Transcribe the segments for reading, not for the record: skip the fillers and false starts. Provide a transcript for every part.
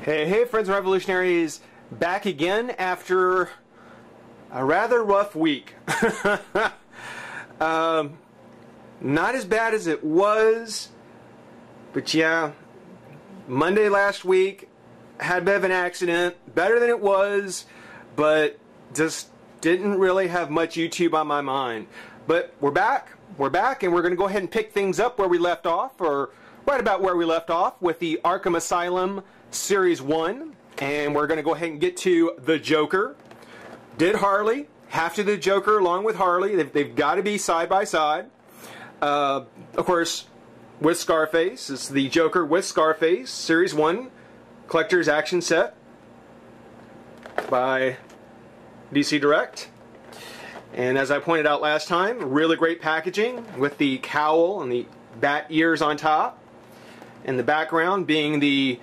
Hey friends and revolutionaries, back again after a rather rough week. Not as bad as it was, but yeah, Monday last week, had a bit of an accident, better than it was, but just didn't really have much YouTube on my mind. But we're back, and we're going to go ahead and pick things up where we left off, or right about where we left off, with the Arkham Asylum Series 1, and we're going to go ahead and get to the Joker. Did Harley, have to do the Joker along with Harley. They've got to be side by side. Of course, with Scarface, it's the Joker with Scarface, Series 1, Collector's Action Set by DC Direct. And as I pointed out last time, really great packaging with the cowl and the bat ears on top, and the background being the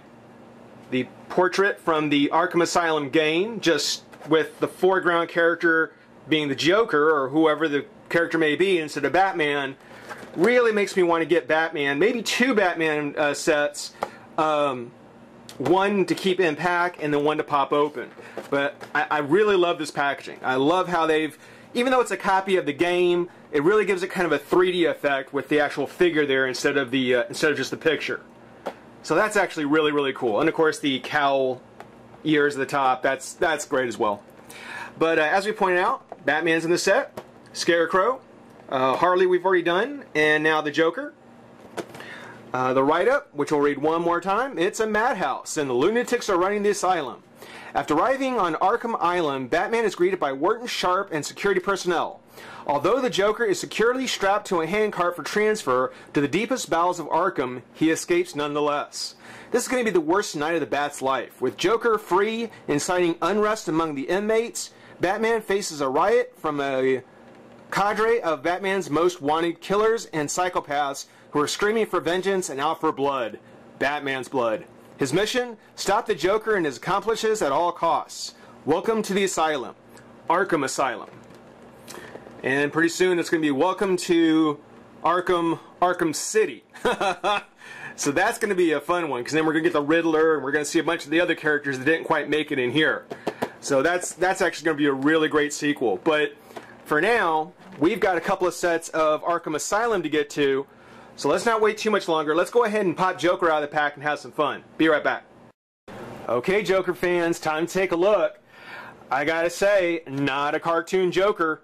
portrait from the Arkham Asylum game, just with the foreground character being the Joker, or whoever the character may be, instead of Batman. Really makes me want to get Batman, maybe two Batman sets, one to keep in pack and then one to pop open. But I really love this packaging. I love how they've, even though it's a copy of the game, it really gives it kind of a 3D effect with the actual figure there instead of just the picture. So that's actually really, really cool. And of course the cowl ears at the top, that's great as well. But as we pointed out, Batman's in the set, Scarecrow, Harley we've already done, and now the Joker. The write-up, which we'll read one more time, it's a madhouse and the lunatics are running the asylum. After arriving on Arkham Island, Batman is greeted by Wharton Sharp and security personnel. Although the Joker is securely strapped to a handcart for transfer to the deepest bowels of Arkham, he escapes nonetheless. This is going to be the worst night of the Bat's life. With Joker free, inciting unrest among the inmates, Batman faces a riot from a cadre of Batman's most wanted killers and psychopaths who are screaming for vengeance and out for blood. Batman's blood. His mission? Stop the Joker and his accomplices at all costs. Welcome to the Asylum. Arkham Asylum. And pretty soon it's going to be welcome to Arkham City. So that's going to be a fun one, because then we're going to get the Riddler, and we're going to see a bunch of the other characters that didn't quite make it in here. So that's actually going to be a really great sequel. But for now, we've got a couple of sets of Arkham Asylum to get to, so let's not wait too much longer. Let's go ahead and pop Joker out of the pack and have some fun. Be right back. Okay, Joker fans, time to take a look. I gotta say, not a cartoon Joker.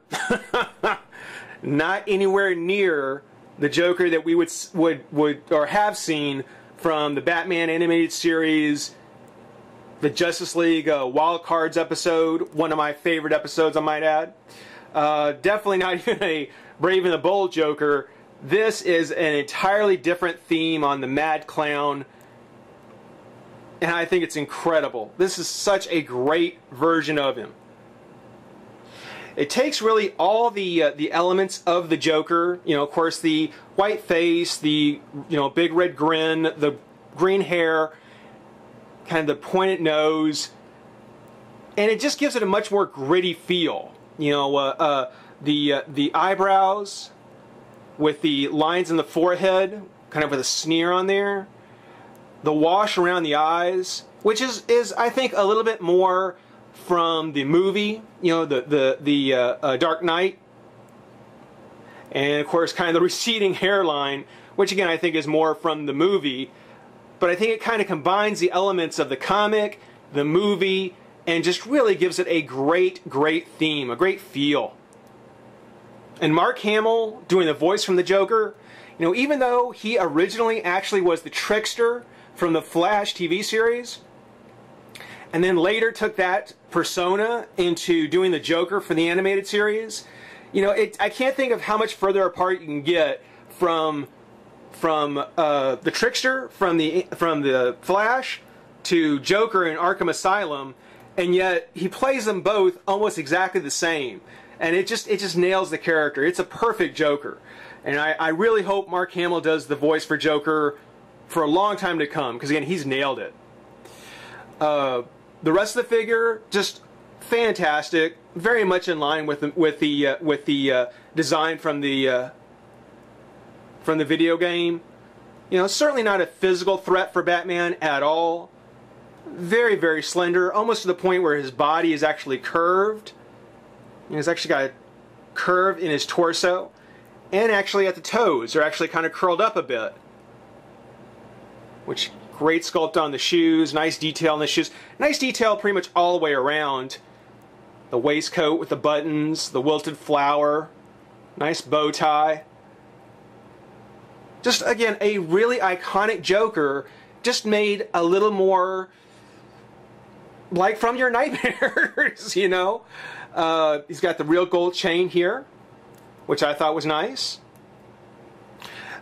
Not anywhere near the Joker that we would or have seen from the Batman animated series, the Justice League Wild Cards episode, one of my favorite episodes, I might add. Definitely not even a Brave and the Bold Joker. This is an entirely different theme on the Mad Clown, and I think it's incredible. This is such a great version of him. It takes really all the elements of the Joker, you know, of course the white face, the big red grin, the green hair, kind of the pointed nose, and it just gives it a much more gritty feel. You know, the eyebrows with the lines in the forehead, kind of with a sneer on there. The wash around the eyes, which is I think a little bit more from the movie, you know, the Dark Knight, and of course kind of the receding hairline, which again I think is more from the movie, but I think it kind of combines the elements of the comic, the movie, and just really gives it a great theme, a great feel. And Mark Hamill doing the voice from the Joker, you know, even though he originally actually was the trickster from the Flash TV series, and then later took that persona into doing the Joker for the animated series, you know, I can't think of how much further apart you can get from the trickster from the Flash to Joker in Arkham Asylum, and yet he plays them both almost exactly the same, and it just nails the character. It's a perfect Joker, and I really hope Mark Hamill does the voice for Joker for a long time to come, because again, he's nailed it. The rest of the figure, just fantastic, very much in line with the design from the video game. You know, certainly not a physical threat for Batman at all, Very, very slender, almost to the point where his body is actually curved. He's actually got a curve in his torso, and actually at the toes, they're actually kind of curled up a bit. Which, great sculpt on the shoes, nice detail on the shoes. Nice detail pretty much all the way around. The waistcoat with the buttons, the wilted flower, nice bow tie. Just, again, a really iconic Joker, just made a little more like from your nightmares, you know? He's got the real gold chain here, which I thought was nice.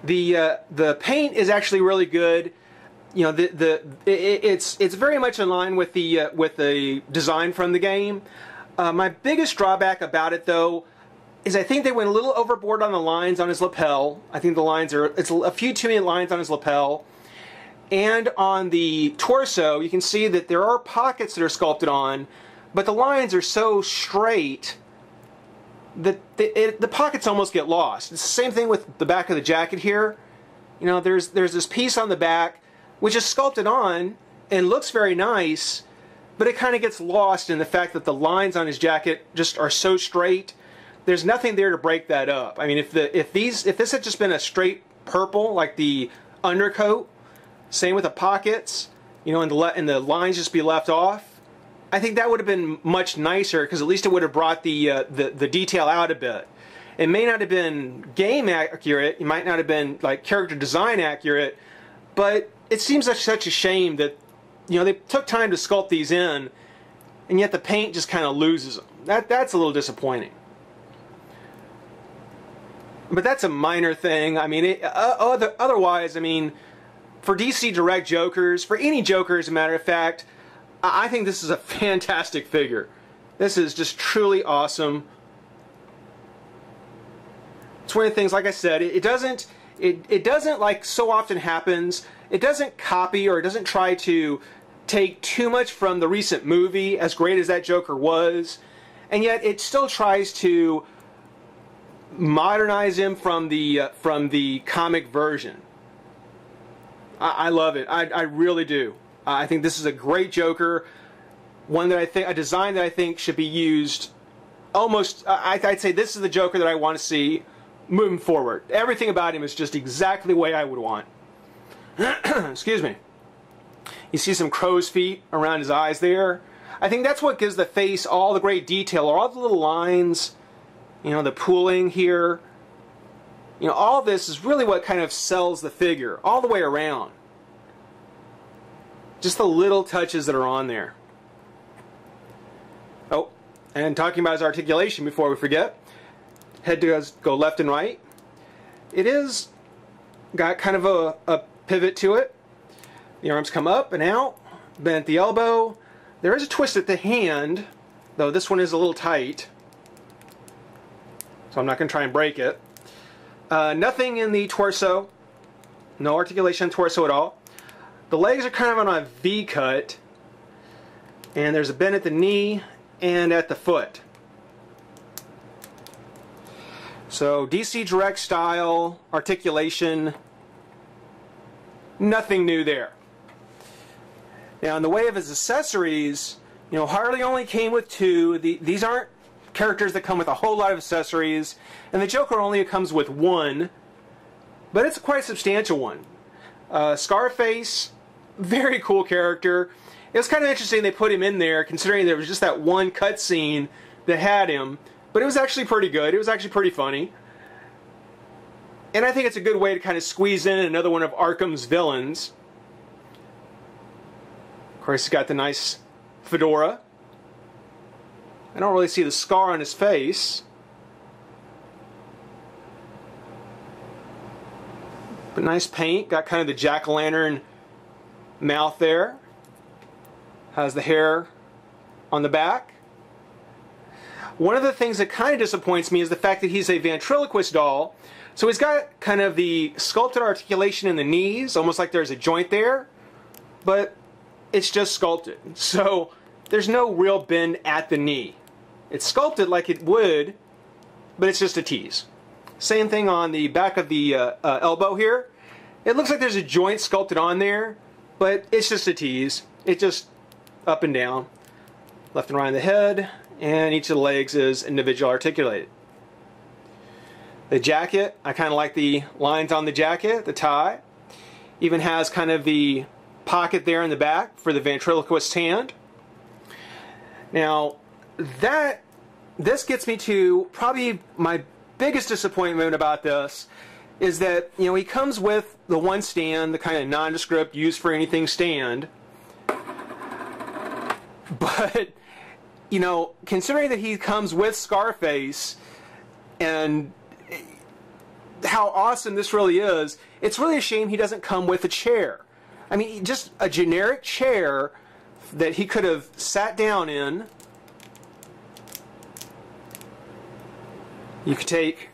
The paint is actually really good. You know, it's very much in line with the design from the game. My biggest drawback about it, though, is I think they went a little overboard on the lines on his lapel. I think the lines it's a few too many lines on his lapel. And on the torso, you can see that there are pockets that are sculpted on, but the lines are so straight that the pockets almost get lost. It's the same thing with the back of the jacket here. You know, there's this piece on the back which is sculpted on and looks very nice, but it kind of gets lost in the fact that the lines on his jacket just are so straight. There's nothing there to break that up. I mean, if this had just been a straight purple like the undercoat, same with the pockets, you know, and the lines just be left off, I think that would have been much nicer, because at least it would have brought the detail out a bit. It may not have been game accurate, it might not have been like character design accurate, but it seems like such a shame that, you know, they took time to sculpt these in, and yet the paint just kind of loses them. That's a little disappointing. But that's a minor thing. I mean, otherwise, I mean, for DC Direct Jokers, for any Joker as a matter of fact, I think this is a fantastic figure. This is just truly awesome. It's one of the things, like I said, it doesn't like so often happens, it doesn't copy or it doesn't try to take too much from the recent movie, as great as that Joker was, and yet it still tries to modernize him from the comic version. I love it. I really do. I think this is a great Joker, one that a design that I think should be used almost. I'd say this is the Joker that I want to see moving forward. Everything about him is just exactly the way I would want. Excuse me. You see some crow's feet around his eyes there. I think that's what gives the face all the great detail, or all the little lines, you know, the pooling here. You know, all this is really what kind of sells the figure all the way around. Just the little touches that are on there. Oh, and talking about his articulation before we forget. Head does go left and right. It is got kind of a pivot to it. The arms come up and out, bend at the elbow. There is a twist at the hand, though this one is a little tight. So I'm not going to try and break it. Nothing in the torso. No articulation in the torso at all. The legs are kind of on a V cut. And there's a bend at the knee and at the foot. So DC Direct style, articulation, nothing new there. Now in the way of his accessories, you know, Harley only came with 2. These aren't characters that come with a whole lot of accessories, and the Joker only comes with 1, but it's quite a substantial one. Scarface, very cool character. It was kind of interesting they put him in there, considering there was just that one cutscene that had him, but it was actually pretty good. It was actually pretty funny. And I think it's a good way to kind of squeeze in another one of Arkham's villains. Of course, he's got the nice fedora. I don't really see the scar on his face. But nice paint. Got kind of the jack-o'-lantern mouth there. Has the hair on the back. One of the things that kind of disappoints me is the fact that he's a ventriloquist doll. So he's got kind of the sculpted articulation in the knees, almost like there's a joint there. But it's just sculpted. So there's no real bend at the knee. It's sculpted like it would, but it's just a tease. Same thing on the back of the elbow here. It looks like there's a joint sculpted on there, but it's just a tease. It just up and down, left and right of the head, and each of the legs is individually articulated. The jacket, I kind of like the lines on the jacket, the tie. Even has kind of the pocket there in the back for the ventriloquist's hand. Now, this gets me to probably my biggest disappointment about this is that, you know, he comes with the one stand, the kind of nondescript, used for anything stand. But, you know, considering that he comes with Scarface and how awesome this really is, it's really a shame he doesn't come with a chair. I mean, just a generic chair that he could have sat down in. You could take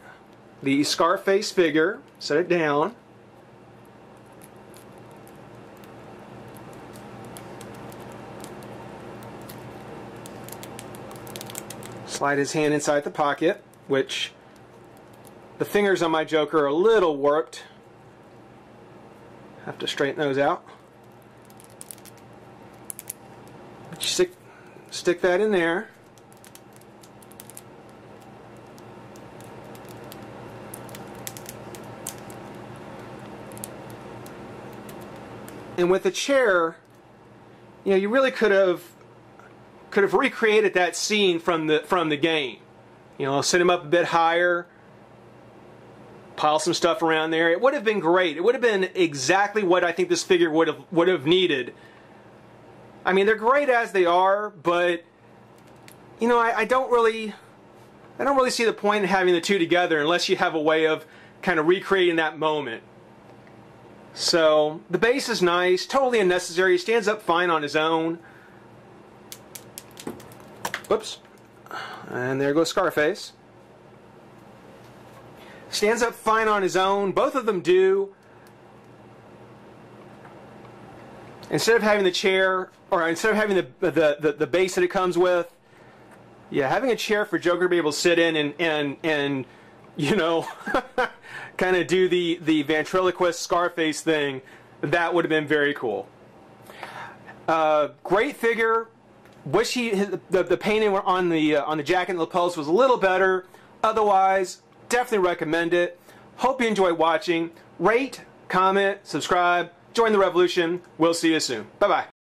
the Scarface figure, set it down, slide his hand inside the pocket, which the fingers on my Joker are a little warped. Have to straighten those out. Stick that in there. And with the chair, you know, you really could have recreated that scene from the game. You know, set him up a bit higher, pile some stuff around there. It would have been great. It would have been exactly what I think this figure would have needed. I mean, they're great as they are, but you know, I don't really see the point in having the two together unless you have a way of kind of recreating that moment. So the base is nice, totally unnecessary. He stands up fine on his own. Whoops. And there goes Scarface. Stands up fine on his own. Both of them do. Instead of having the chair, or instead of having the base that it comes with, yeah, having a chair for Joker to be able to sit in and you know, kind of do the ventriloquist Scarface thing, that would have been very cool. Great figure. Wish the painting on the jacket and lapels was a little better. Otherwise, definitely recommend it. Hope you enjoy watching. Rate, comment, subscribe, join the revolution. We'll see you soon. Bye bye.